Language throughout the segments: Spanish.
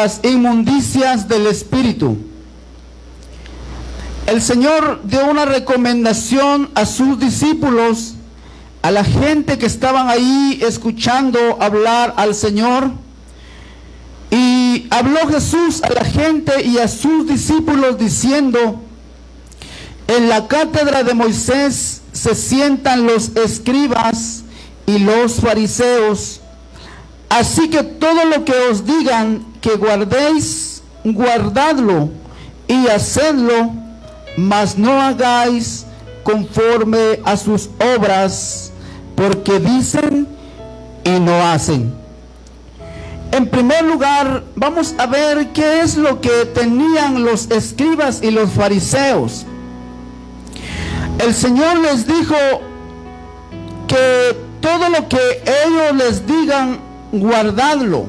las inmundicias del espíritu. El Señor dio una recomendación a sus discípulos, a la gente que estaban ahí escuchando hablar al Señor. Y habló Jesús a la gente y a sus discípulos diciendo: en la cátedra de Moisés se sientan los escribas y los fariseos. Así que todo lo que os digan que guardéis, guardadlo y hacedlo, mas no hagáis conforme a sus obras, porque dicen y no hacen. En primer lugar, vamos a ver qué es lo que tenían los escribas y los fariseos. El Señor les dijo que todo lo que ellos les digan, guardadlo,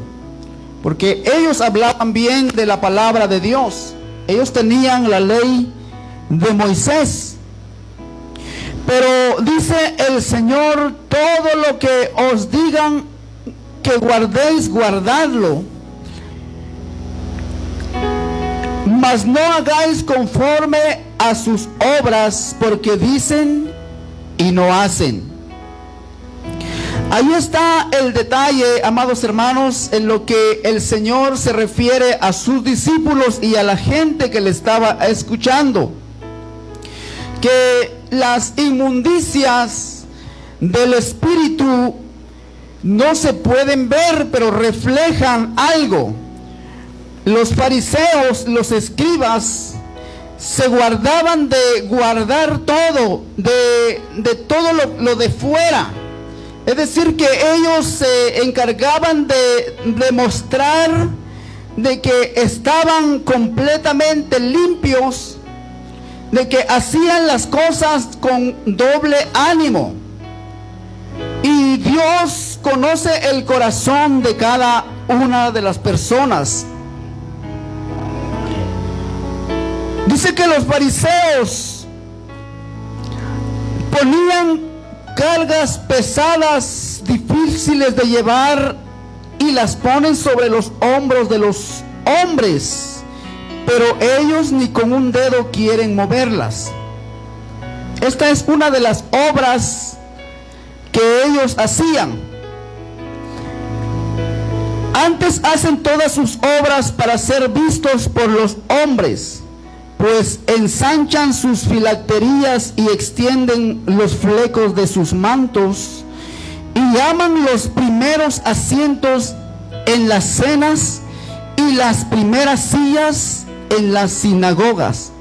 porque ellos hablaban bien de la palabra de Dios. Ellos tenían la ley de Moisés. Pero dice el Señor: todo lo que os digan que guardéis, guardadlo, mas no hagáis conforme a sus obras, porque dicen y no hacen. Ahí está el detalle, amados hermanos, en lo que el Señor se refiere a sus discípulos y a la gente que le estaba escuchando. Que las inmundicias del espíritu no se pueden ver, pero reflejan algo. Los fariseos, los escribas, se guardaban de guardar todo, de todo lo de fuera. Es decir, que ellos se encargaban de demostrar de que estaban completamente limpios, de que hacían las cosas con doble ánimo. Y Dios conoce el corazón de cada una de las personas. Dice que los fariseos ponían cargas pesadas, difíciles de llevar, y las ponen sobre los hombros de los hombres, pero ellos ni con un dedo quieren moverlas. Esta es una de las obras que ellos hacían. Antes hacen todas sus obras para ser vistos por los hombres, pues ensanchan sus filacterías y extienden los flecos de sus mantos, y llaman los primeros asientos en las cenas y las primeras sillas en las sinagogas,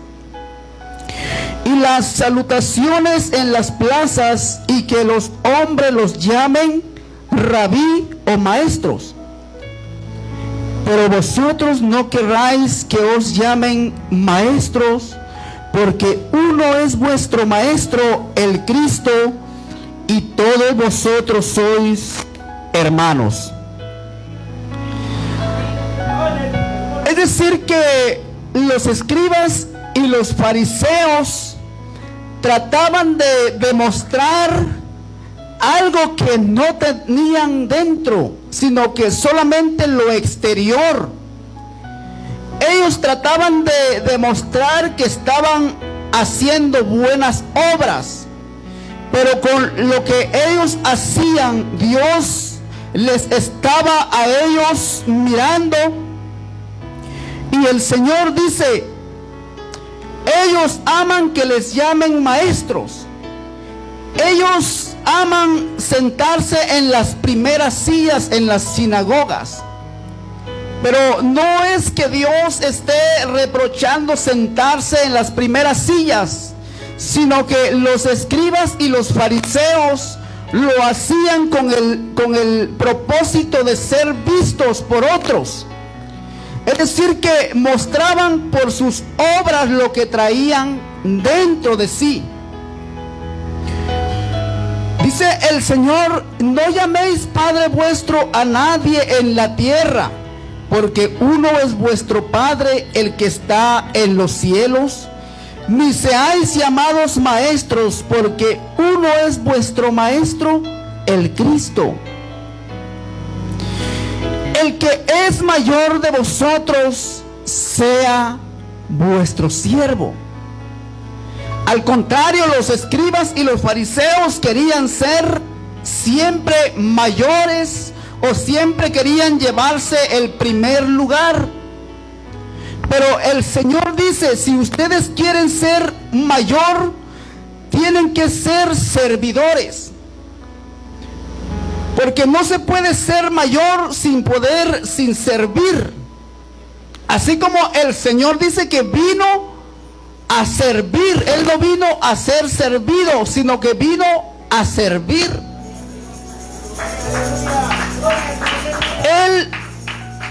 y las salutaciones en las plazas, y que los hombres los llamen rabí o maestros. Pero vosotros no querráis que os llamen maestros, porque uno es vuestro maestro, el Cristo, y todos vosotros sois hermanos. Es decir, que los escribas y los fariseos trataban de demostrar algo que no tenían dentro, sino que solamente lo exterior. Ellos trataban de demostrar que estaban haciendo buenas obras, pero con lo que ellos hacían, Dios les estaba a ellos mirando. Y el Señor dice: ellos aman que les llamen maestros. Ellos aman sentarse en las primeras sillas en las sinagogas. Pero no es que Dios esté reprochando sentarse en las primeras sillas, sino que los escribas y los fariseos lo hacían con el propósito de ser vistos por otros. Es decir, que mostraban por sus obras lo que traían dentro de sí. Dice el Señor: no llaméis Padre vuestro a nadie en la tierra, porque uno es vuestro Padre, el que está en los cielos. Ni seáis llamados maestros, porque uno es vuestro Maestro, el Cristo. el que es mayor de vosotros sea vuestro siervo. Al contrario, los escribas y los fariseos querían ser siempre mayores o siempre querían llevarse el primer lugar. Pero el Señor dice, si ustedes quieren ser mayor, tienen que ser servidores. Porque no se puede ser mayor sin servir. Así como el Señor dice que vino a servir. Él no vino a ser servido, sino que vino a servir. Él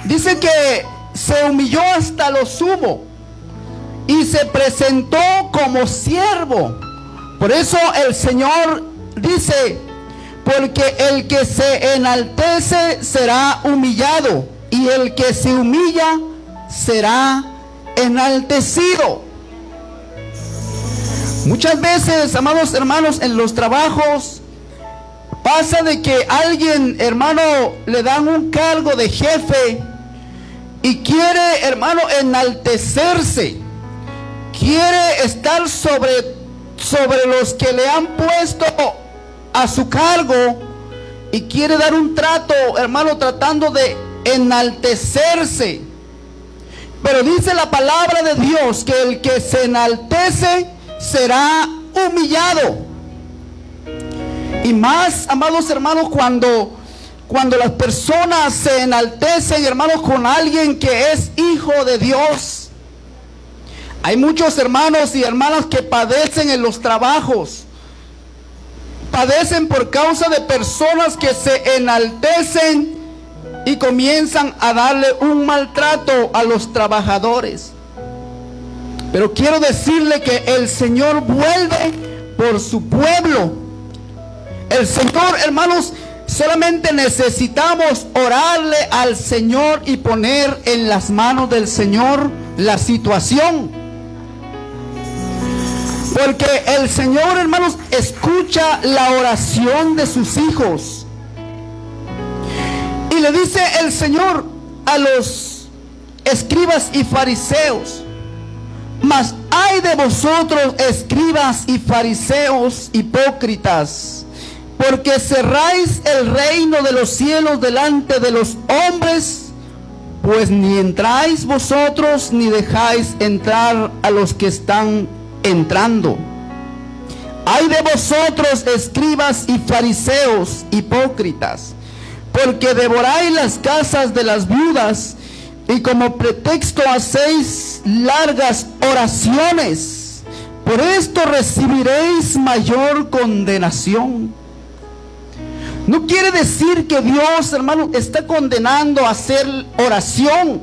dice que se humilló hasta lo sumo y se presentó como siervo. Por eso el Señor dice, porque el que se enaltece será humillado, y el que se humilla será enaltecido. Muchas veces, amados hermanos, en los trabajos pasa de que alguien, hermano, le dan un cargo de jefe y quiere, hermano, enaltecerse, quiere estar sobre los que le han puesto a su cargo y quiere dar un trato, hermano, tratando de enaltecerse. Pero dice la palabra de Dios que el que se enaltece será humillado. Y más, amados hermanos, cuando las personas se enaltecen, hermanos, con alguien que es hijo de Dios. Hay muchos hermanos y hermanas que padecen en los trabajos. Padecen por causa de personas que se enaltecen y comienzan a darle un maltrato a los trabajadores. Pero quiero decirle que el Señor vuelve por su pueblo. El Señor, hermanos, solamente necesitamos orarle al Señor y poner en las manos del Señor la situación. Porque el Señor, hermanos, escucha la oración de sus hijos. Y le dice el Señor a los escribas y fariseos: mas ay de vosotros, escribas y fariseos hipócritas, porque cerráis el reino de los cielos delante de los hombres, pues ni entráis vosotros ni dejáis entrar a los que están entrando. Ay de vosotros, escribas y fariseos hipócritas, porque devoráis las casas de las viudas y como pretexto hacéis largas oraciones. Por esto recibiréis mayor condenación. No quiere decir que Dios, hermano, está condenando a hacer oración,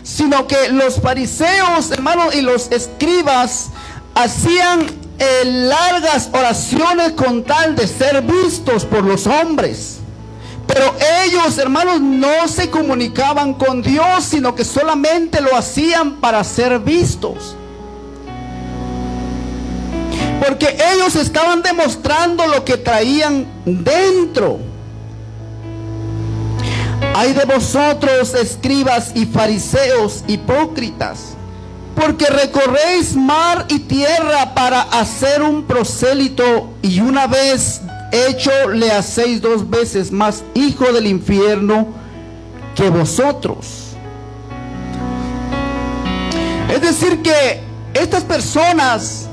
sino que los fariseos, hermano, y los escribas hacían largas oraciones con tal de ser vistos por los hombres. Pero ellos, hermanos, no se comunicaban con Dios, sino que solamente lo hacían para ser vistos. Porque ellos estaban demostrando lo que traían dentro. Ay de vosotros, escribas y fariseos hipócritas, porque recorréis mar y tierra para hacer un prosélito, y una vez hecho le hacéis 2 veces más hijo del infierno que vosotros. Es decir, que estas personas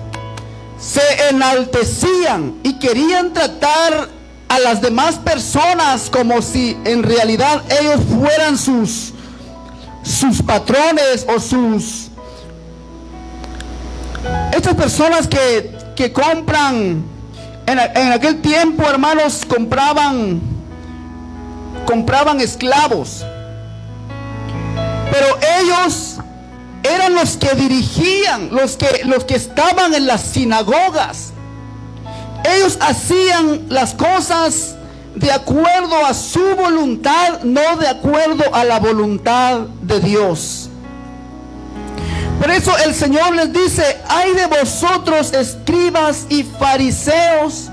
se enaltecían y querían tratar a las demás personas como si en realidad ellos fueran sus patrones o estas personas que compran. En aquel tiempo, hermanos, compraban esclavos. Pero ellos eran los que dirigían, los que estaban en las sinagogas. Ellos hacían las cosas de acuerdo a su voluntad, no de acuerdo a la voluntad de Dios. Por eso el Señor les dice: ay de vosotros, escribas y fariseos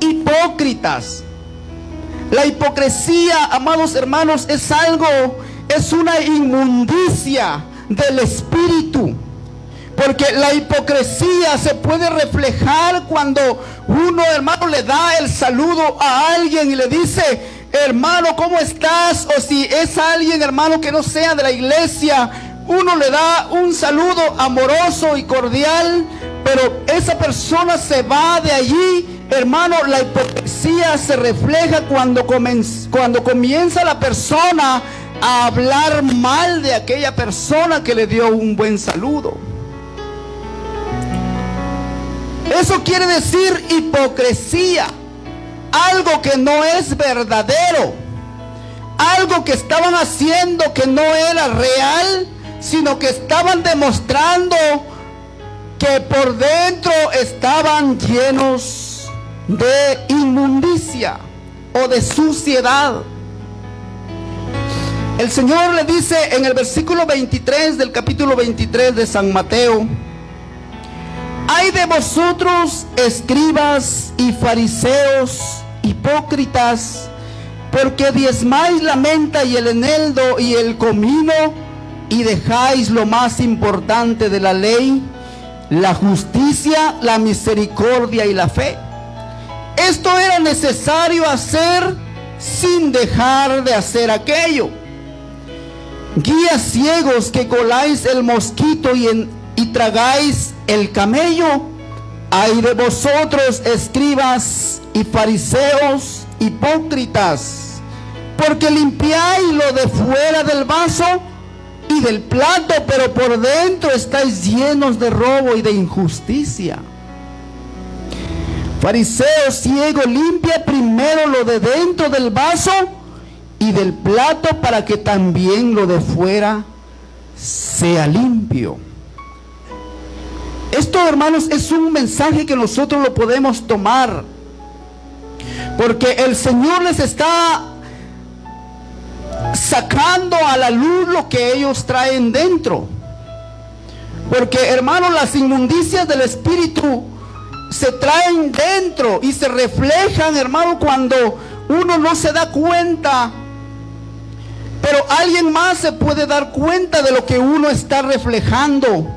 hipócritas. La hipocresía, amados hermanos, es una inmundicia del espíritu. Porque la hipocresía se puede reflejar cuando uno, hermano, le da el saludo a alguien y le dice: hermano, ¿cómo estás? O si es alguien, hermano, que no sea de la iglesia, uno le da un saludo amoroso y cordial, pero esa persona se va de allí. Hermano, la hipocresía se refleja cuando comienza la persona a hablar mal de aquella persona que le dio un buen saludo. Eso quiere decir hipocresía, algo que no es verdadero, algo que estaban haciendo que no era real, sino que estaban demostrando que por dentro estaban llenos de inmundicia o de suciedad. El Señor le dice en el versículo 23 del capítulo 23 de San Mateo: ay de vosotros, escribas y fariseos, hipócritas, porque diezmáis la menta y el eneldo y el comino, y dejáis lo más importante de la ley, la justicia, la misericordia y la fe. Esto era necesario hacer sin dejar de hacer aquello. Guías ciegos que coláis el mosquito y tragáis el camello. Ay de vosotros, escribas y fariseos, hipócritas, porque limpiáis lo de fuera del vaso y del plato, pero por dentro estáis llenos de robo y de injusticia. Fariseo ciego, limpia primero lo de dentro del vaso y del plato, para que también lo de fuera sea limpio. Esto, hermanos, es un mensaje que nosotros lo podemos tomar, porque el Señor les está sacando a la luz lo que ellos traen dentro. Porque, hermanos, las inmundicias del espíritu se traen dentro y se reflejan, hermano, cuando uno no se da cuenta, pero alguien más se puede dar cuenta de lo que uno está reflejando,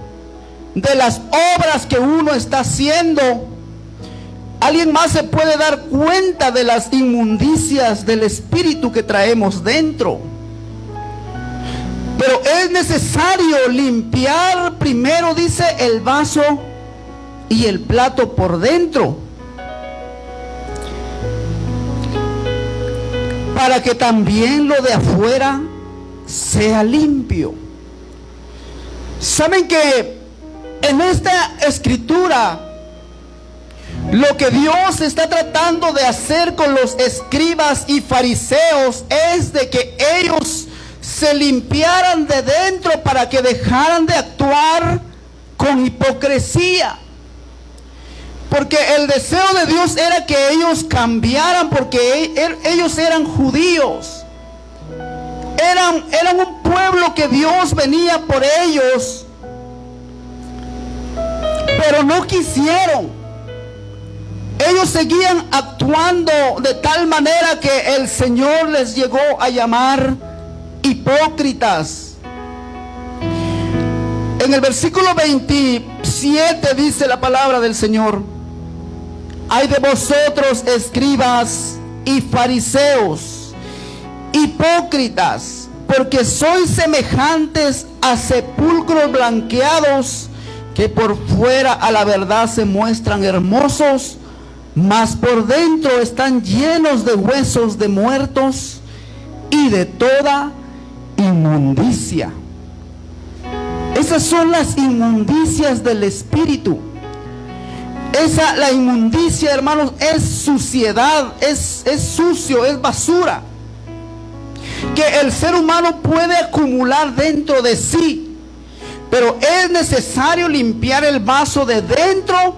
de las obras que uno está haciendo. Alguien más se puede dar cuenta de las inmundicias del espíritu que traemos dentro. Pero es necesario limpiar primero, dice, el vaso y el plato por dentro, para que también lo de afuera sea limpio. ¿Saben que en esta escritura lo que Dios está tratando de hacer con los escribas y fariseos es de que ellos se limpiaran de dentro para que dejaran de actuar con hipocresía? Porque el deseo de Dios era que ellos cambiaran, porque ellos eran judíos. Eran un pueblo que Dios venía por ellos, pero no quisieron. Ellos seguían actuando de tal manera que el Señor les llegó a llamar hipócritas. En el versículo 27 dice la palabra del Señor: ay de vosotros, escribas y fariseos, hipócritas, porque sois semejantes a sepulcros blanqueados, que por fuera a la verdad se muestran hermosos, mas por dentro están llenos de huesos de muertos y de toda inmundicia. Esas son las inmundicias del espíritu. La inmundicia, hermanos, es suciedad, es sucio, es basura que el ser humano puede acumular dentro de sí. Pero es necesario limpiar el vaso de dentro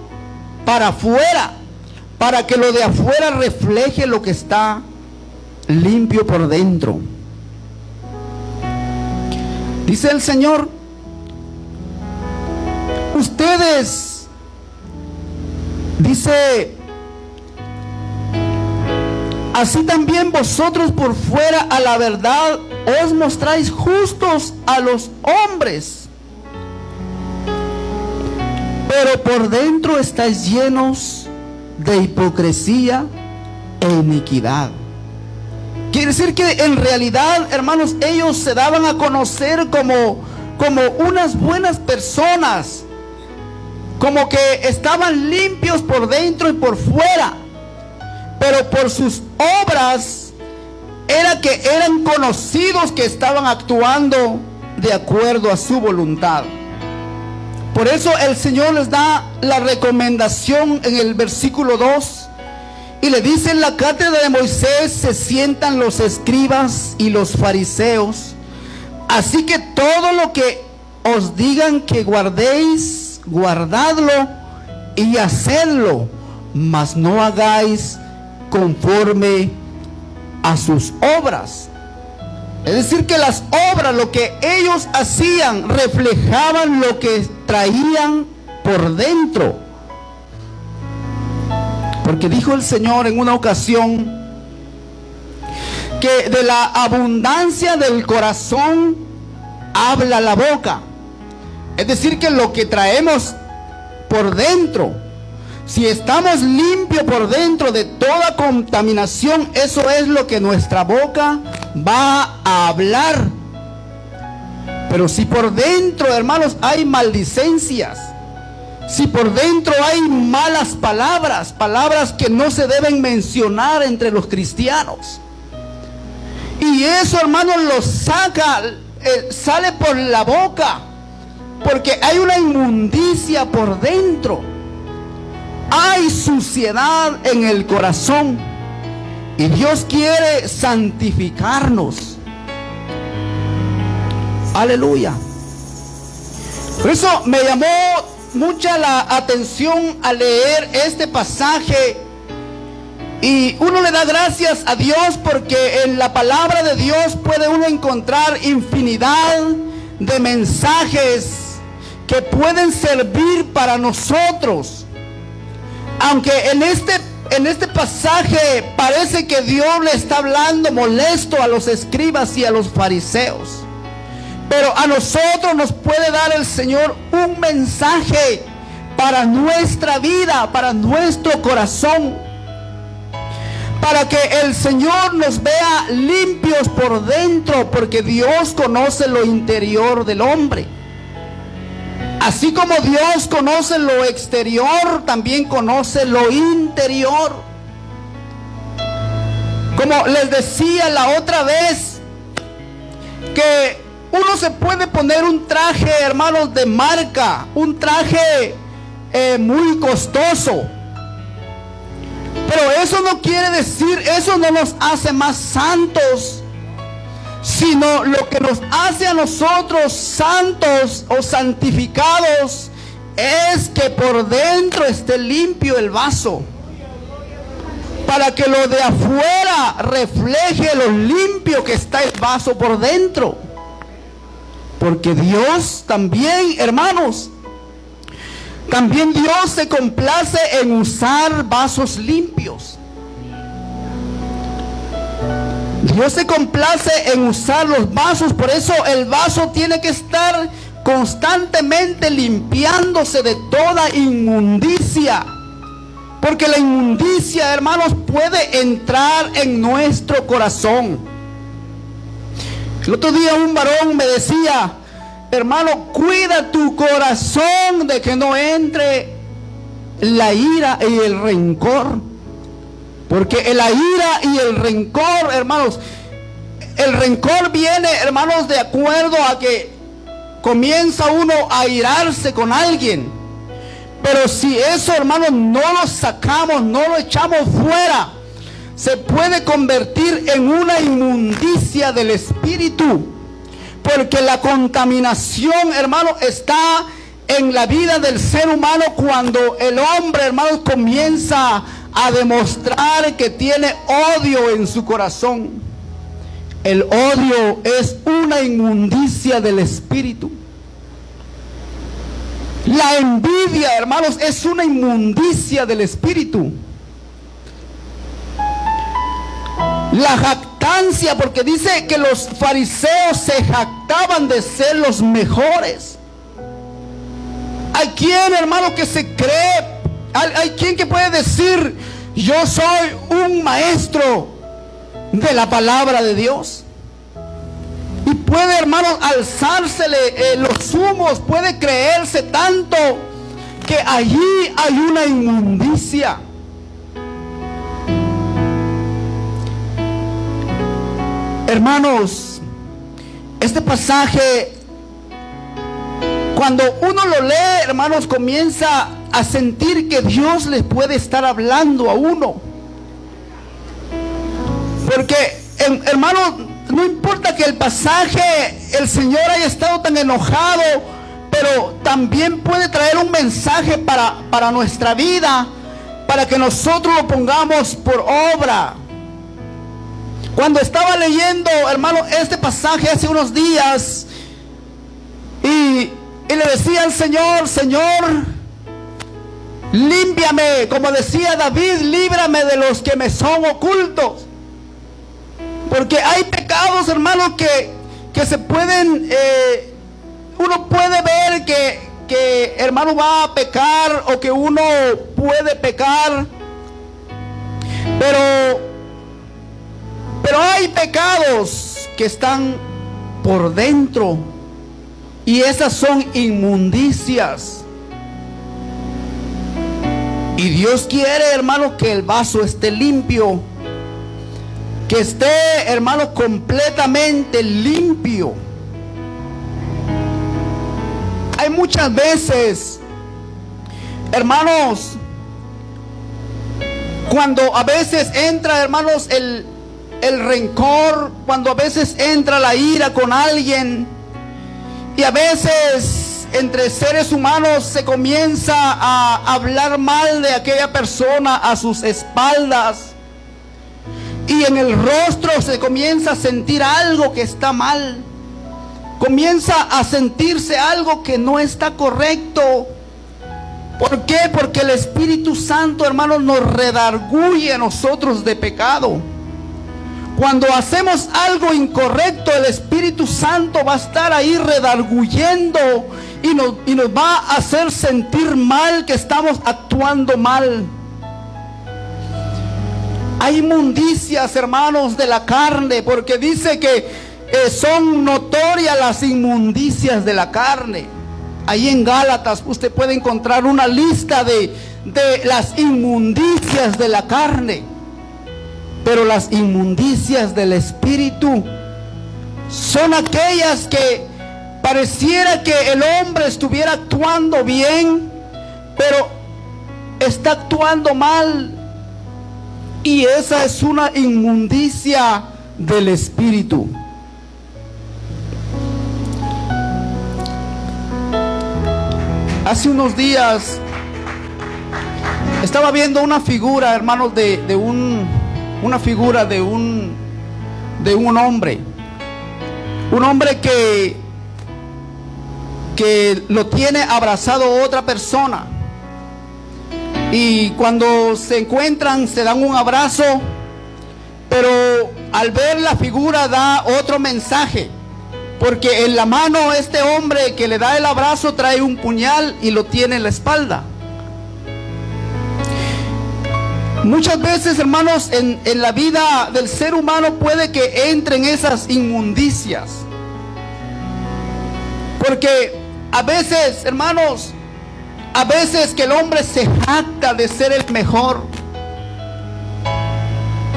para afuera, para que lo de afuera refleje lo que está limpio por dentro. Dice el Señor: ustedes, así también vosotros por fuera a la verdad os mostráis justos a los hombres, pero por dentro estáis llenos de hipocresía e iniquidad. Quiere decir que en realidad, hermanos, ellos se daban a conocer como unas buenas personas, como que estaban limpios por dentro y por fuera, pero por sus obras era que eran conocidos que estaban actuando de acuerdo a su voluntad. Por eso el Señor les da la recomendación en el versículo 2 y le dice: en la cátedra de Moisés se sientan los escribas y los fariseos, así que todo lo que os digan que guardéis, guardadlo y hacedlo, mas no hagáis conforme a sus obras. Es decir, que las obras, lo que ellos hacían, reflejaban lo que traían por dentro. Porque dijo el Señor en una ocasión que de la abundancia del corazón habla la boca. Es decir, que lo que traemos por dentro, si estamos limpios por dentro de toda contaminación, eso es lo que nuestra boca va a hablar. Pero si por dentro, hermanos, hay maldicencias, si por dentro hay malas palabras, palabras que no se deben mencionar entre los cristianos, y eso, hermanos, lo saca, sale por la boca, porque hay una inmundicia por dentro, hay suciedad en el corazón, y Dios quiere santificarnos. Aleluya. Por eso me llamó mucha la atención al leer este pasaje, y uno le da gracias a Dios porque en la palabra de Dios puede uno encontrar infinidad de mensajes que pueden servir para nosotros. Aunque en este pasaje parece que Dios le está hablando molesto a los escribas y a los fariseos, pero a nosotros nos puede dar el Señor un mensaje para nuestra vida, para nuestro corazón, para que el Señor nos vea limpios por dentro, porque Dios conoce lo interior del hombre. Así como Dios conoce lo exterior, también conoce lo interior. Como les decía la otra vez, que uno se puede poner un traje, hermanos, de marca, un traje muy costoso, pero eso no quiere decir, eso no nos hace más santos, sino lo que nos hace a nosotros santos o santificados es que por dentro esté limpio el vaso, para que lo de afuera refleje lo limpio que está el vaso por dentro. Porque Dios también, hermanos, también Dios se complace en usar vasos limpios. Dios se complace en usar los vasos. Por eso el vaso tiene que estar constantemente limpiándose de toda inmundicia, porque la inmundicia, hermanos, puede entrar en nuestro corazón. El otro día un varón me decía: hermano, cuida tu corazón de que no entre la ira y el rencor. Porque la ira y el rencor, hermanos, el rencor viene, hermanos, de acuerdo a que comienza uno a irarse con alguien. Pero si eso, hermanos, no lo sacamos, no lo echamos fuera, se puede convertir en una inmundicia del espíritu. Porque la contaminación, hermano, está en la vida del ser humano cuando el hombre, hermano, comienza a demostrar que tiene odio en su corazón. El odio es una inmundicia del espíritu. La envidia, hermanos, es una inmundicia del espíritu. La jactancia, porque dice que los fariseos se jactaban de ser los mejores. Hay quien, hermano, que se cree, hay quien que puede decir: yo soy un maestro de la palabra de Dios. Y puede, hermano, alzársele los humos, puede creerse tanto que allí hay una inmundicia. Hermanos, este pasaje, cuando uno lo lee, hermanos, comienza a sentir que Dios les puede estar hablando a uno. Porque, hermanos, no importa que el pasaje, el Señor haya estado tan enojado, pero también puede traer un mensaje para nuestra vida, para que nosotros lo pongamos por obra. Cuando estaba leyendo, hermano, este pasaje hace unos días, y le decía al Señor: Señor, límpiame, como decía David, líbrame de los que me son ocultos. Porque hay pecados, hermano, que se pueden, uno puede ver que hermano va a pecar, o que uno puede pecar, pero hay pecados que están por dentro, y esas son inmundicias. Y Dios quiere, hermano, que el vaso esté limpio, que esté, hermano, completamente limpio. Hay muchas veces, hermanos, cuando a veces entra, hermanos, el rencor, cuando a veces entra la ira con alguien, y a veces entre seres humanos se comienza a hablar mal de aquella persona a sus espaldas, y en el rostro se comienza a sentir algo que está mal, comienza a sentirse algo que no está correcto. ¿Por qué? Porque el Espíritu Santo, hermanos, nos redarguye a nosotros de pecado. Cuando hacemos algo incorrecto, el Espíritu Santo va a estar ahí redarguyendo y nos va a hacer sentir mal, que estamos actuando mal. Hay inmundicias, hermanos, de la carne, porque dice que son notorias las inmundicias de la carne. Ahí en Gálatas usted puede encontrar una lista de las inmundicias de la carne. Pero las inmundicias del Espíritu son aquellas que pareciera que el hombre estuviera actuando bien, pero está actuando mal. Y esa es una inmundicia del Espíritu. Hace unos días estaba viendo una figura, hermanos, una figura de un hombre. Un hombre que lo tiene abrazado otra persona. Y cuando se encuentran, se dan un abrazo, pero al ver la figura da otro mensaje, porque en la mano este hombre que le da el abrazo trae un puñal y lo tiene en la espalda. Muchas veces, hermanos, en la vida del ser humano puede que entren esas inmundicias, porque a veces, hermanos, a veces que el hombre se jacta de ser el mejor.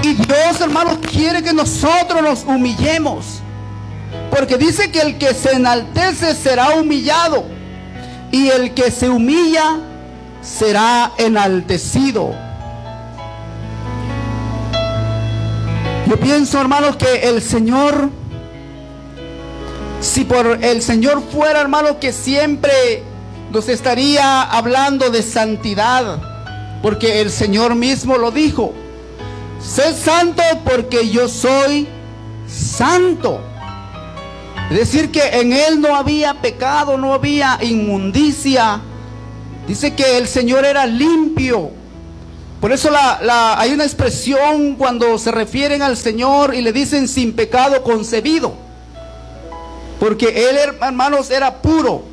Y Dios, hermanos, quiere que nosotros nos humillemos, porque dice que el que se enaltece será humillado, y el que se humilla será enaltecido. Yo pienso, hermanos, que el Señor, si por el Señor fuera, hermanos, que siempre nos estaría hablando de santidad, porque el Señor mismo lo dijo: sed santo porque yo soy santo. Es decir, que en Él no había pecado, no había inmundicia. Dice que el Señor era limpio. Por eso hay una expresión cuando se refieren al Señor y le dicen sin pecado concebido. Porque Él, hermanos, era puro.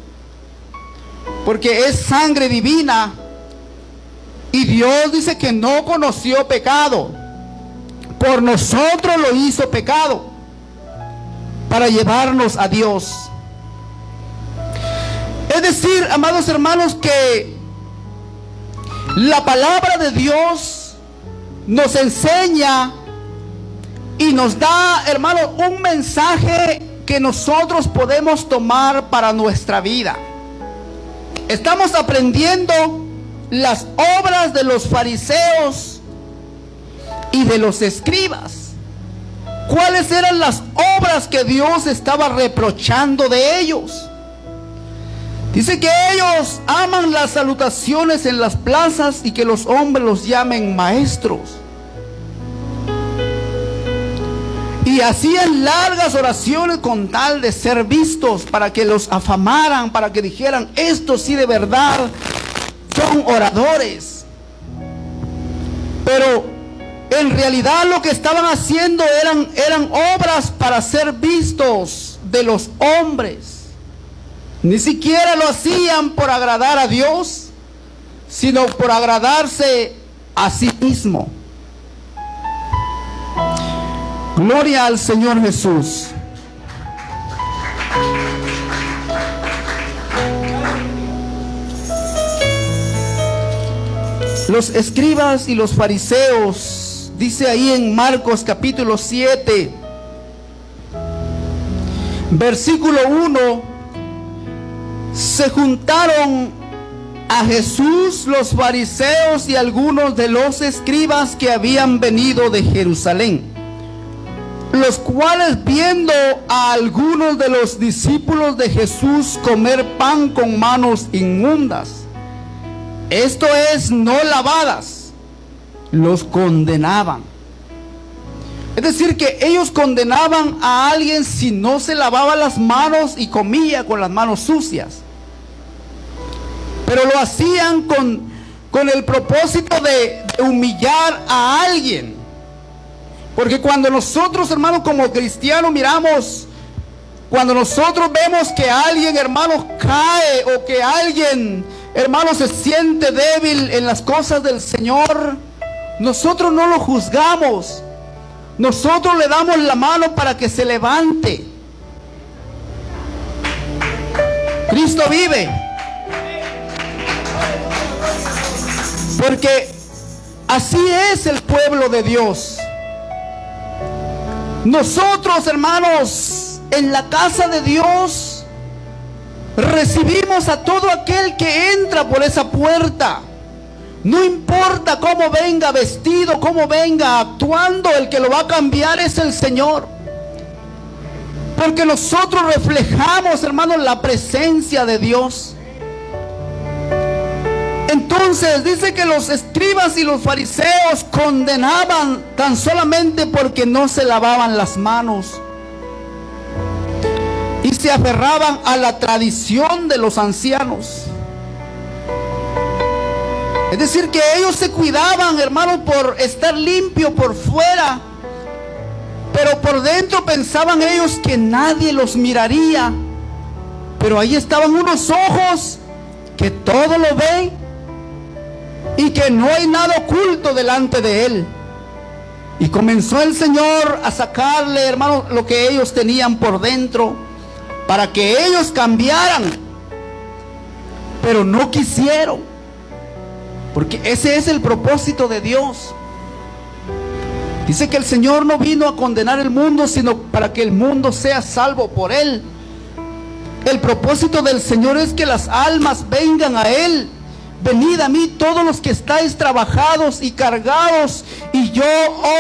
Porque es sangre divina. Y Dios dice que no conoció pecado. Por nosotros lo hizo pecado, para llevarnos a Dios. Es decir, amados hermanos, que la palabra de Dios nos enseña y nos da, hermanos, un mensaje que nosotros podemos tomar para nuestra vida. Estamos aprendiendo las obras de los fariseos y de los escribas. ¿Cuáles eran las obras que Dios estaba reprochando de ellos? Dice que ellos aman las salutaciones en las plazas y que los hombres los llamen maestros. Y hacían largas oraciones con tal de ser vistos, para que los afamaran, para que dijeran: estos sí de verdad son oradores. Pero en realidad lo que estaban haciendo eran obras para ser vistos de los hombres. Ni siquiera lo hacían por agradar a Dios, sino por agradarse a sí mismo. Gloria al Señor Jesús. Los escribas y los fariseos, dice ahí en Marcos capítulo 7, versículo 1, se juntaron a Jesús los fariseos y algunos de los escribas que habían venido de Jerusalén, los cuales, viendo a algunos de los discípulos de Jesús comer pan con manos inmundas, esto es, no lavadas, los condenaban. Es decir, que ellos condenaban a alguien si no se lavaba las manos y comía con las manos sucias. Pero lo hacían con el propósito de humillar a alguien. Porque cuando nosotros, hermanos, como cristianos miramos, cuando nosotros vemos que alguien, hermanos, cae, o que alguien, hermano, se siente débil en las cosas del Señor, nosotros no lo juzgamos. Nosotros le damos la mano para que se levante. Cristo vive. Porque así es el pueblo de Dios. Nosotros, hermanos, en la casa de Dios recibimos a todo aquel que entra por esa puerta. No importa cómo venga vestido, cómo venga actuando, el que lo va a cambiar es el Señor. Porque nosotros reflejamos, hermanos, la presencia de Dios. Entonces dice que los escribas y los fariseos condenaban tan solamente porque no se lavaban las manos y se aferraban a la tradición de los ancianos. Es decir, que ellos se cuidaban, hermanos, por estar limpio por fuera, pero por dentro pensaban ellos que nadie los miraría. Pero ahí estaban unos ojos que todo lo ven y que no hay nada oculto delante de Él. Y comenzó el Señor a sacarle, hermanos, lo que ellos tenían por dentro, para que ellos cambiaran. Pero no quisieron. Porque ese es el propósito de Dios. Dice que el Señor no vino a condenar el mundo, sino para que el mundo sea salvo por Él. El propósito del Señor es que las almas vengan a Él. Venid a mí todos los que estáis trabajados y cargados, y yo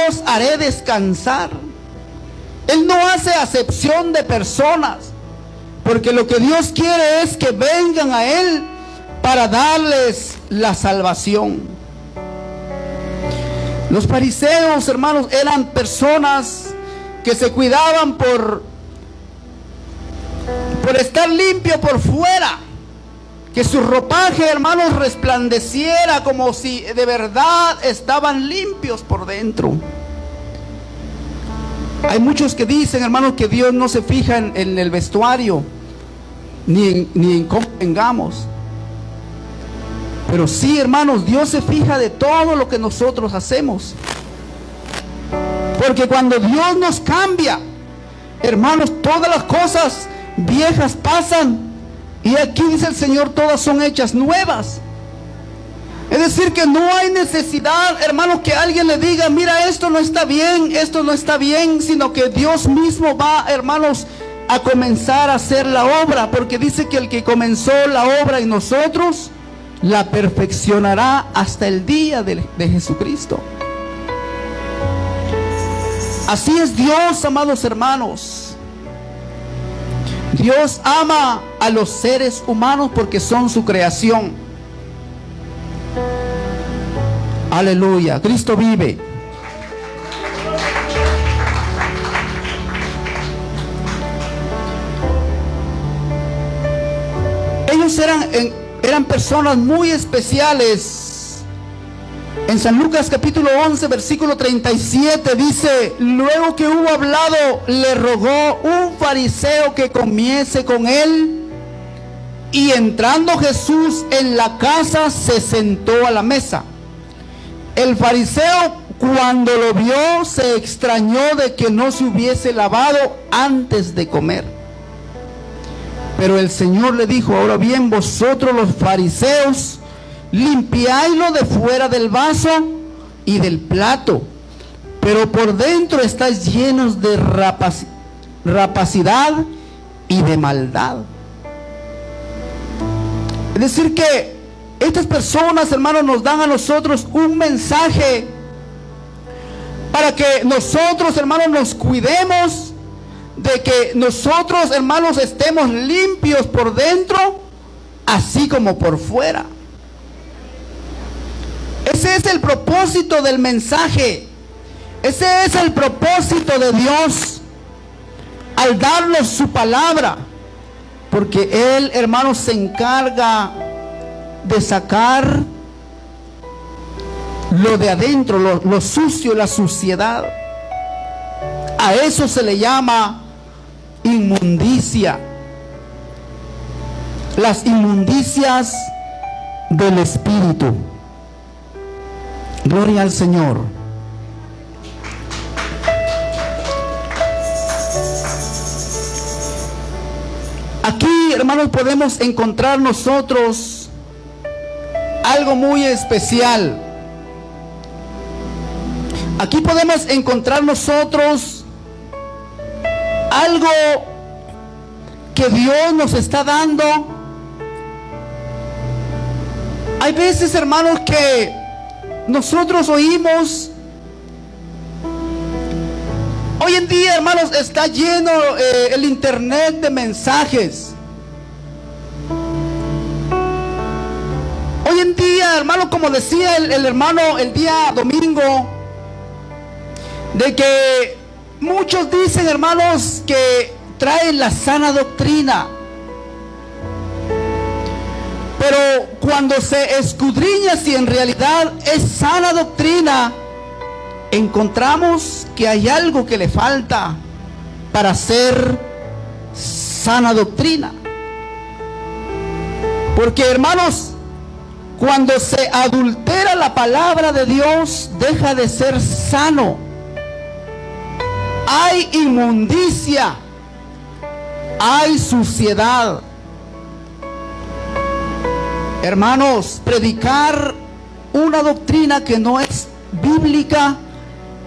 os haré descansar. Él no hace acepción de personas, porque lo que Dios quiere es que vengan a Él para darles la salvación. Los fariseos, hermanos, eran personas que se cuidaban por estar limpio por fuera, que su ropaje, hermanos, resplandeciera como si de verdad estaban limpios por dentro. Hay muchos que dicen, hermanos, que Dios no se fija en el vestuario, ni en cómo vengamos. Pero sí, hermanos, Dios se fija de todo lo que nosotros hacemos. Porque cuando Dios nos cambia, hermanos, todas las cosas viejas pasan. Y aquí dice el Señor, todas son hechas nuevas. Es decir, que no hay necesidad, hermanos, que alguien le diga, mira, esto no está bien, sino que Dios mismo va, hermanos, a comenzar a hacer la obra. Porque dice que el que comenzó la obra en nosotros, la perfeccionará hasta el día de Jesucristo. Así es Dios, amados hermanos. Dios ama a los seres humanos porque son su creación. Aleluya, Cristo vive. Ellos eran personas muy especiales. En San Lucas capítulo 11 versículo 37 dice: luego que hubo hablado, le rogó un fariseo que comiese con él. Y entrando Jesús en la casa, se sentó a la mesa. El fariseo, cuando lo vio, se extrañó de que no se hubiese lavado antes de comer. Pero el Señor le dijo: ahora bien, vosotros los fariseos limpiáislo de fuera del vaso y del plato, pero por dentro estáis llenos de rapacidad y de maldad. Es decir que estas personas, hermanos, nos dan a nosotros un mensaje para que nosotros, hermanos, nos cuidemos de que nosotros, hermanos, estemos limpios por dentro, así como por fuera. Ese es el propósito del mensaje. Ese es el propósito de Dios al darnos su palabra. Porque Él, hermanos, se encarga de sacar lo de adentro, lo sucio, la suciedad. A eso se le llama inmundicia. Las inmundicias del espíritu. Gloria al Señor. Aquí, hermanos, podemos encontrar nosotros algo muy especial. Aquí podemos encontrar nosotros algo que Dios nos está dando. Hay veces, hermanos, que nosotros oímos. Hoy en día, hermanos, está lleno el internet de mensajes. Hoy en día, hermano, como decía el hermano el día domingo, de que muchos dicen, hermanos, que traen la sana doctrina. Pero cuando se escudriña si en realidad es sana doctrina, encontramos que hay algo que le falta para ser sana doctrina. Porque, hermanos, cuando se adultera la palabra de Dios, deja de ser sano. Hay inmundicia, hay suciedad. Hermanos, predicar una doctrina que no es bíblica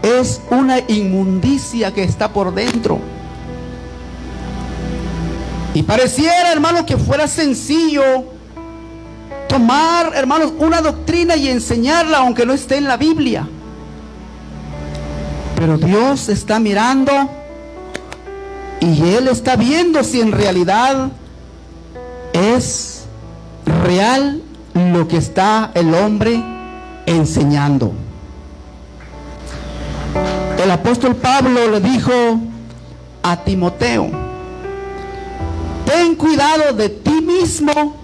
es una inmundicia que está por dentro. Y pareciera, hermanos, que fuera sencillo tomar, hermanos, una doctrina y enseñarla aunque no esté en la Biblia. Pero Dios está mirando y Él está viendo si en realidad es real lo que está el hombre enseñando. El apóstol Pablo le dijo a Timoteo: ten cuidado de ti mismo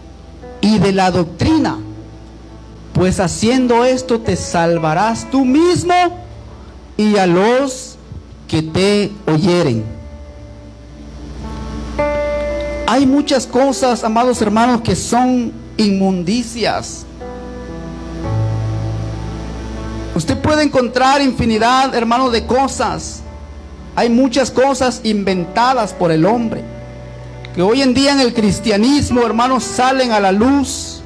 y de la doctrina, pues haciendo esto te salvarás tú mismo y a los que te oyeren. Hay muchas cosas, amados hermanos, que son inmundicias. Usted puede encontrar infinidad, hermanos, de cosas. Hay muchas cosas inventadas por el hombre, que hoy en día en el cristianismo, hermanos, salen a la luz.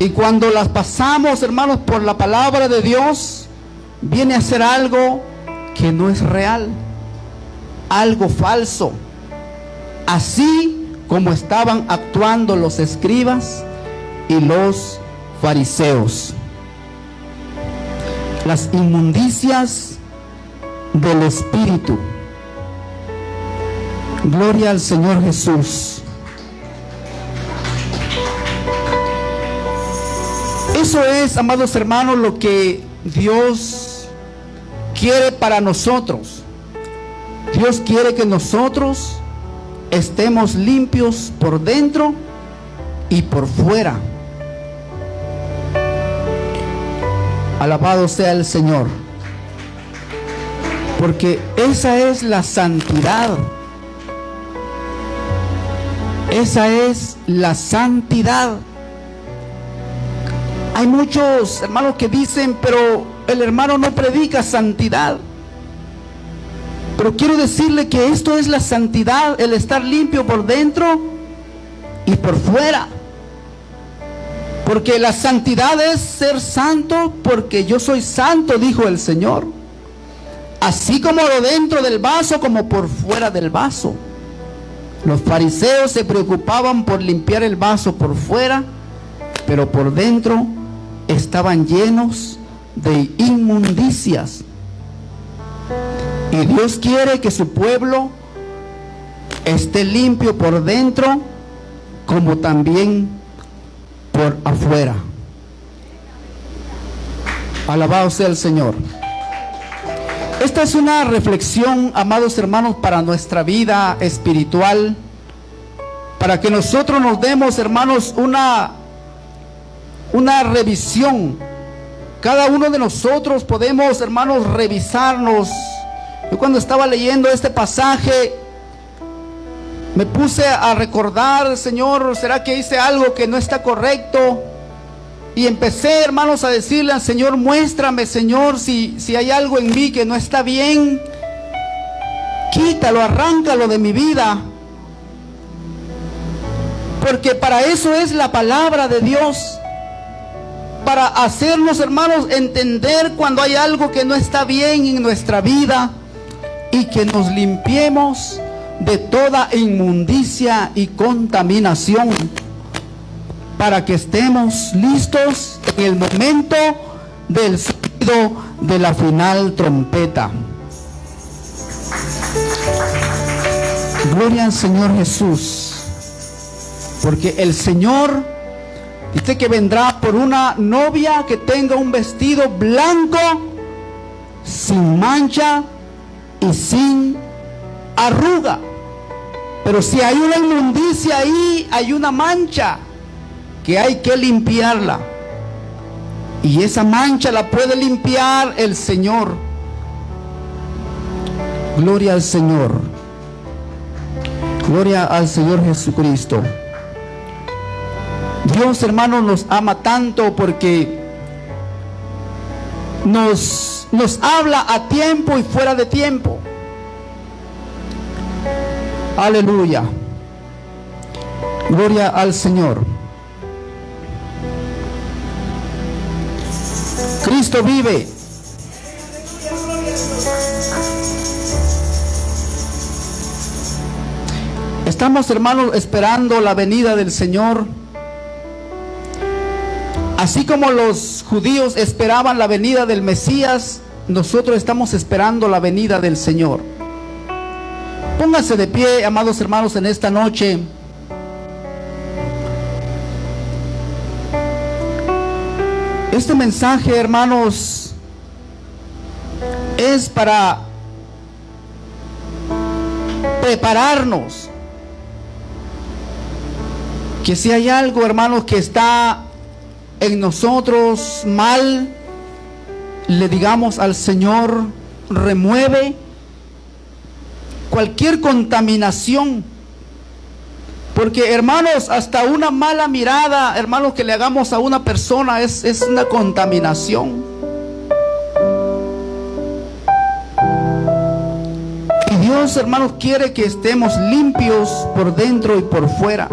Y cuando las pasamos, hermanos, por la palabra de Dios, viene a ser algo que no es real, algo falso. Así como estaban actuando los escribas y los fariseos. Las inmundicias del espíritu. Gloria al Señor Jesús. Eso es, amados hermanos, lo que Dios quiere para nosotros. Dios quiere que nosotros estemos limpios por dentro y por fuera. Alabado sea el Señor, porque esa es la santidad. Esa es la santidad. Hay muchos hermanos que dicen, pero el hermano no predica santidad. Pero quiero decirle que esto es la santidad, el estar limpio por dentro y por fuera. Porque la santidad es ser santo, porque yo soy santo, dijo el Señor. Así como lo dentro del vaso, como por fuera del vaso. Los fariseos se preocupaban por limpiar el vaso por fuera, pero por dentro estaban llenos de inmundicias. Y Dios quiere que su pueblo esté limpio por dentro, como también por afuera. Alabado sea el Señor. Esta es una reflexión, amados hermanos, para nuestra vida espiritual, para que nosotros nos demos, hermanos, una revisión. Cada uno de nosotros podemos, hermanos, revisarnos. Yo cuando estaba leyendo este pasaje me puse a recordar, Señor, ¿será que hice algo que no está correcto? Y empecé, hermanos, a decirle al Señor, muéstrame, Señor, si hay algo en mí que no está bien. Quítalo, arráncalo de mi vida. Porque para eso es la palabra de Dios. Para hacernos, hermanos, entender cuando hay algo que no está bien en nuestra vida. Y que nos limpiemos de toda inmundicia y contaminación, para que estemos listos en el momento del sonido de la final trompeta. Gloria al Señor Jesús, porque el Señor dice que vendrá por una novia que tenga un vestido blanco, sin mancha y sin arruga. Pero si hay una inmundicia ahí, hay una mancha que hay que limpiarla, y esa mancha la puede limpiar el Señor. Gloria al Señor. Gloria al Señor Jesucristo. Dios, hermanos, nos ama tanto porque nos habla a tiempo y fuera de tiempo. Aleluya. Gloria al Señor. Cristo vive. Estamos, hermanos, esperando la venida del Señor. Así como los judíos esperaban la venida del Mesías, nosotros estamos esperando la venida del Señor. Pónganse de pie, amados hermanos, en esta noche. Este mensaje, hermanos, es para prepararnos. Que si hay algo, hermanos, que está en nosotros mal, le digamos al Señor, remueve cualquier contaminación. Porque, hermanos, hasta una mala mirada, hermanos, que le hagamos a una persona es una contaminación. Y Dios, hermanos, quiere que estemos limpios por dentro y por fuera.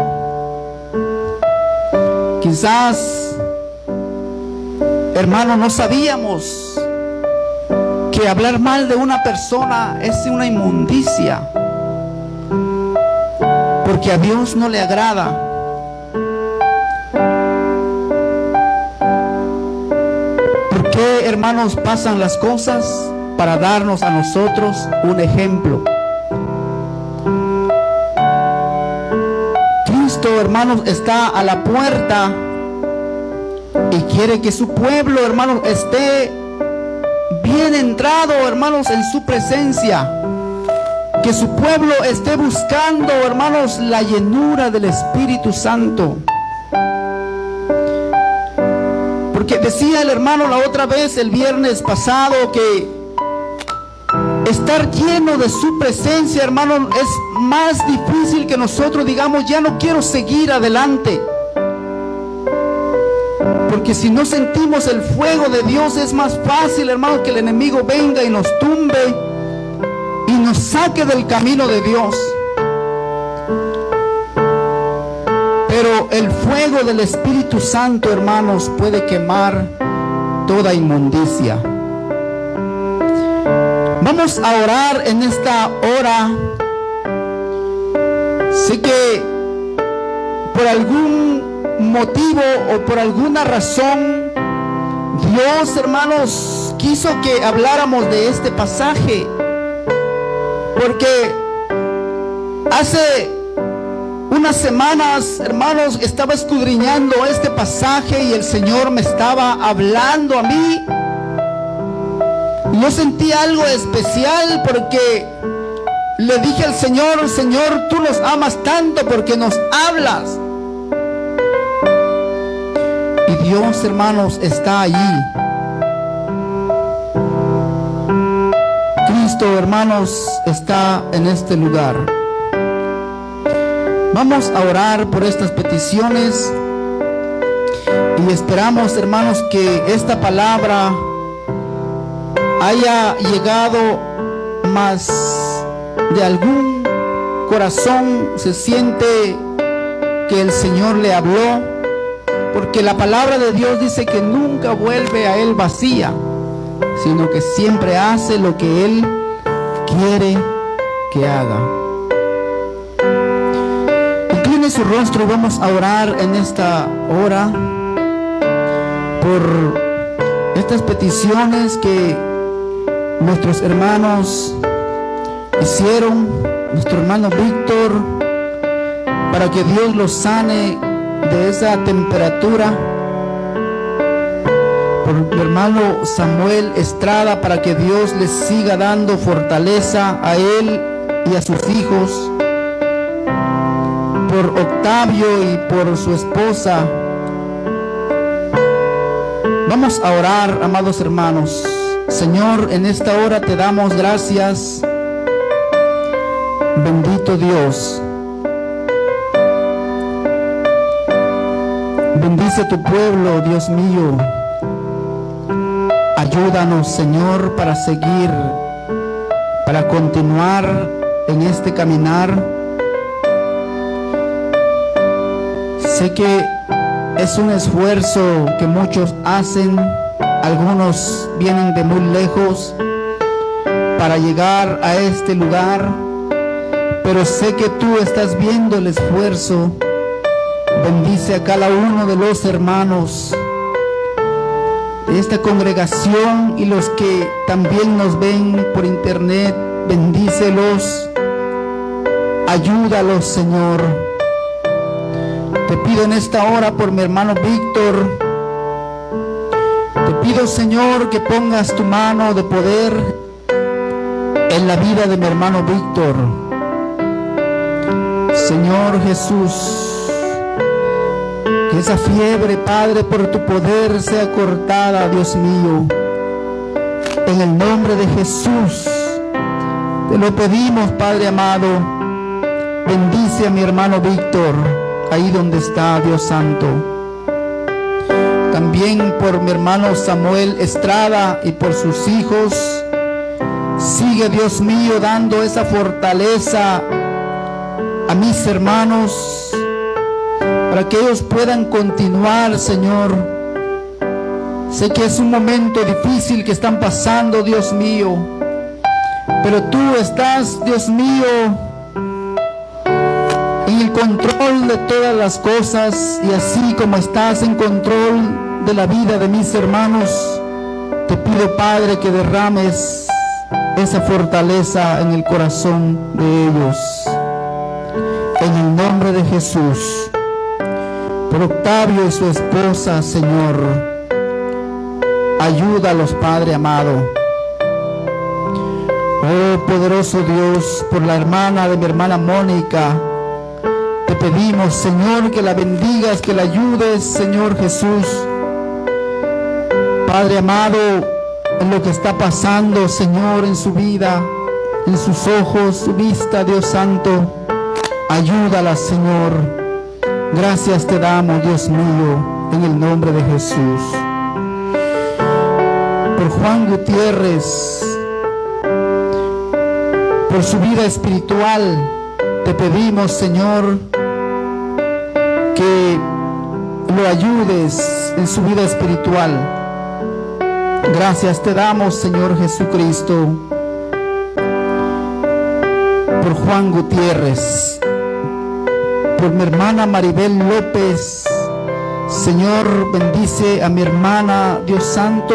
Quizás, hermanos, no sabíamos que hablar mal de una persona es una inmundicia, porque a Dios no le agrada. ¿Por qué, hermanos, pasan las cosas? Para darnos a nosotros un ejemplo. Cristo, hermanos, está a la puerta y quiere que su pueblo, hermanos, esté bien entrado, hermanos, en su presencia. Que su pueblo esté buscando, hermanos, la llenura del Espíritu Santo. Porque decía el hermano la otra vez, el viernes pasado, que estar lleno de su presencia, hermanos, es más difícil que nosotros digamos, ya no quiero seguir adelante. Porque si no sentimos el fuego de Dios, es más fácil, hermanos, que el enemigo venga y nos tumbe y nos saque del camino de Dios. Pero el fuego del Espíritu Santo, hermanos, puede quemar toda inmundicia. Vamos a orar en esta hora. Sé que por algún motivo o por alguna razón, Dios, hermanos, quiso que habláramos de este pasaje. Porque hace unas semanas, hermanos, estaba escudriñando este pasaje y el Señor me estaba hablando a mí. Yo sentí algo especial porque le dije al Señor, Señor, tú nos amas tanto porque nos hablas. Y Dios, hermanos, está allí. Cristo, hermanos, está en este lugar. Vamos a orar por estas peticiones y esperamos, hermanos, que esta palabra haya llegado más de algún corazón. Se siente que el Señor le habló, porque la palabra de Dios dice que nunca vuelve a Él vacía, sino que siempre hace lo que Él quiere que haga. Incline su rostro y vamos a orar en esta hora por estas peticiones que nuestros hermanos hicieron, nuestro hermano Víctor, para que Dios los sane de esa temperatura. Por mi hermano Samuel Estrada, para que Dios les siga dando fortaleza a él y a sus hijos. Por Octavio y por su esposa. Vamos a orar, amados hermanos. Señor, en esta hora te damos gracias. Bendito Dios. Bendice tu pueblo, Dios mío. Ayúdanos, Señor, para seguir, para continuar en este caminar. Sé que es un esfuerzo que muchos hacen, algunos vienen de muy lejos para llegar a este lugar, pero sé que tú estás viendo el esfuerzo. Bendice a cada uno de los hermanos de esta congregación y los que también nos ven por internet. Bendícelos, ayúdalos, Señor. Te pido en esta hora por mi hermano Víctor. Te pido, Señor, que pongas tu mano de poder en la vida de mi hermano Víctor. Señor Jesús, esa fiebre, Padre, por tu poder sea cortada, Dios mío. En el nombre de Jesús, te lo pedimos, Padre amado. Bendice a mi hermano Víctor, ahí donde está, Dios santo. También por mi hermano Samuel Estrada y por sus hijos. Sigue, Dios mío, dando esa fortaleza a mis hermanos, para que ellos puedan continuar, Señor. Sé que es un momento difícil que están pasando, Dios mío, pero tú estás, Dios mío, en el control de todas las cosas, y así como estás en control de la vida de mis hermanos, te pido, Padre, que derrames esa fortaleza en el corazón de ellos. En el nombre de Jesús. Por Octavio y su esposa, Señor, ayúdalos, Padre amado. Oh poderoso Dios, por la hermana de mi hermana Mónica, te pedimos, Señor, que la bendigas, que la ayudes, Señor Jesús. Padre amado, en lo que está pasando, Señor, en su vida, en sus ojos, su vista, Dios santo, ayúdala, Señor. Gracias te damos, Dios mío, en el nombre de Jesús. Por Juan Gutiérrez, por su vida espiritual, te pedimos, Señor, que lo ayudes en su vida espiritual. Gracias te damos, Señor Jesucristo, por Juan Gutiérrez, por mi hermana Maribel López. Señor, bendice a mi hermana, Dios santo,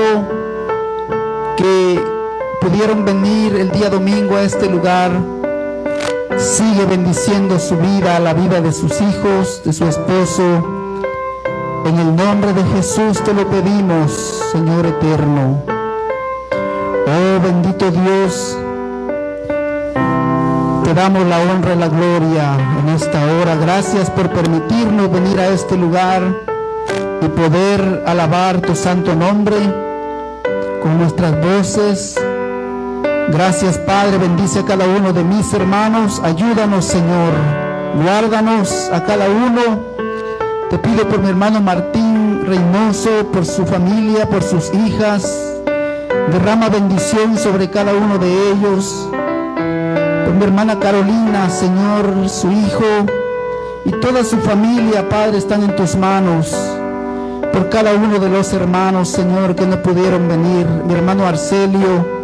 que pudieron venir el día domingo a este lugar. Sigue bendiciendo su vida, la vida de sus hijos, de su esposo. En el nombre de Jesús te lo pedimos, Señor eterno. Oh bendito Dios, te damos la honra y la gloria en esta hora. Gracias por permitirnos venir a este lugar y poder alabar tu santo nombre con nuestras voces. Gracias, Padre, bendice a cada uno de mis hermanos. Ayúdanos, Señor, guárdanos a cada uno. Te pido por mi hermano Martín Reynoso, por su familia, por sus hijas. Derrama bendición sobre cada uno de ellos. Por mi hermana Carolina, Señor, su hijo y toda su familia, Padre, están en tus manos. Por cada uno de los hermanos, Señor, que no pudieron venir. Mi hermano Arcelio,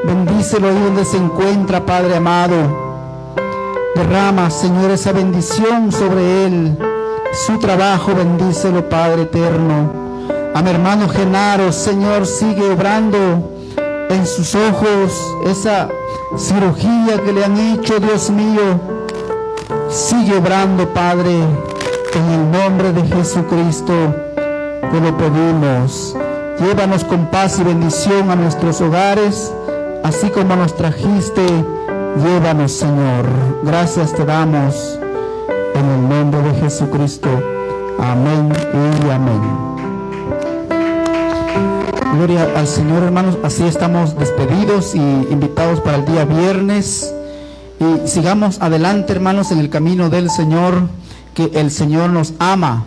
bendícelo ahí donde se encuentra, Padre amado. Derrama, Señor, esa bendición sobre él. Su trabajo, bendícelo, Padre eterno. A mi hermano Genaro, Señor, sigue obrando en sus ojos esa cirugía que le han hecho, Dios mío. Sigue obrando, Padre, en el nombre de Jesucristo te lo pedimos. Llévanos con paz y bendición a nuestros hogares, así como nos trajiste. Llévanos, Señor. Gracias te damos en el nombre de Jesucristo. Amén y amén. Gloria al Señor, hermanos. Así estamos despedidos y invitados para el día viernes. Y sigamos adelante, hermanos, en el camino del Señor, que el Señor nos ama.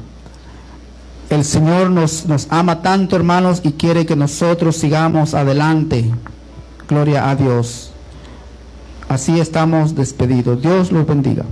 El Señor nos ama tanto, hermanos, y quiere que nosotros sigamos adelante. Gloria a Dios. Así estamos despedidos. Dios los bendiga.